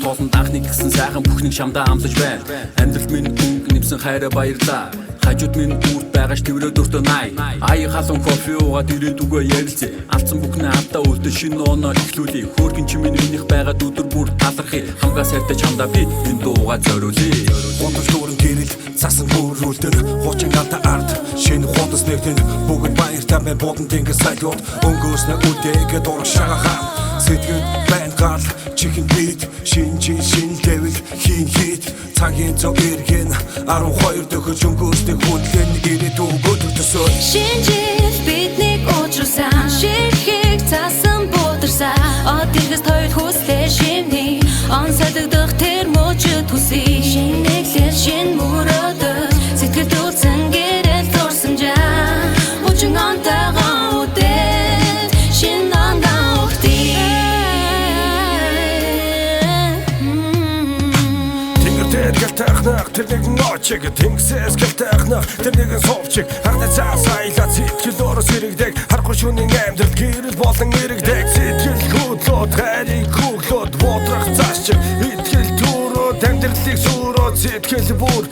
тоолон анхны гисэн сайхан бүхнийг шамдаа амлаж байна. Амьдрал минь өнгө нэмсэн хайраа баярлаа. Хажууд минь үрд байгаач тэрвэрээ дөртөө най. Аяа халуун кофе уугаад ирээд үгүй ярилцээ. Алдсан бүхнээ хамтаа үлдээ шинэ оноо эхлүүлээ. Хөөргөн чи минь минийх байгаад өдөр бүр талархъя. Хамгаа сайртай чамдаа би энэ дуугаа зориулъя. Бодож дүүрэн гэрэл засан хөрүүлдэн хуучин ганта ард шинэ хотос нэгтэн бүгд баяртай мэн бодон тэнгис сайдууд өнгөөснө үдээгээ дуршаага сэтгэл байн гал чихэн бит шинжи шинжлэвэл хийн хит цагийн цог иргэн 12 дөхөж өнгөөсний хүнлэн ирээд өгөөд төсөө шинжил биднийг уучруулсан ширхэг цаасан буударсан одгээс тойл хүслээ шиний он садагдах тэр мөчөд хүсий шинэглэл шин мөрөөдөө сэтгэл дүүцэн гэрэл дурсамжаа мөчөн онтойгоо үдээд шин ондоо ухтий гэлтэхнах тэр нэгэн очиг тэнгисээс гэлтэхнах тэр нэгэн совчиг хардаа цаасаилаа сэтгэл орос ирэгдэг харахгүй шүнийн амьдрал гэрэл болон ирэгдэг сэтгэл хөдлөд хайрыг хөглөд бодрах цаашиг итгэл төрөд амьдралыг сүрөд сэтгэл бүр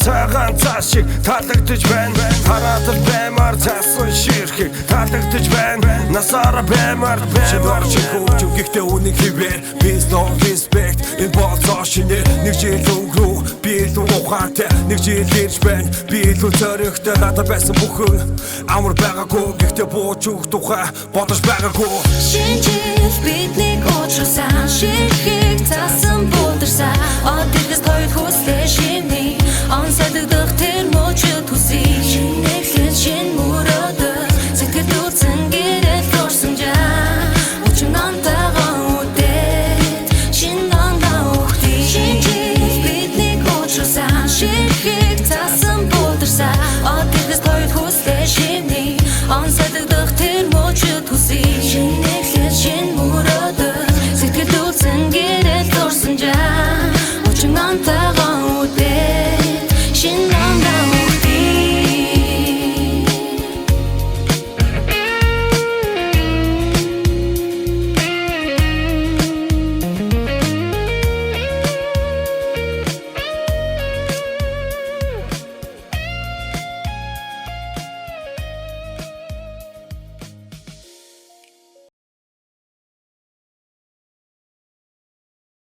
цагаан цааш шиг таалагдж байна хараатал баймар цаасан ширхэг таалагдж байна насаараа баймар баймар чигөөч гихтээ үнийг хивээр peace no respect энэ болцоо шинэ нэг жил өнгөрөө би л ухаантай нэг жил ирж байна би л зөрөгтэй надад байсан бүхэн амар байгаагүй гихтээ бууж өгөх тухай бодож байгаагүй шинжил биднийг уучруулсан ширхэг цаасан буударсан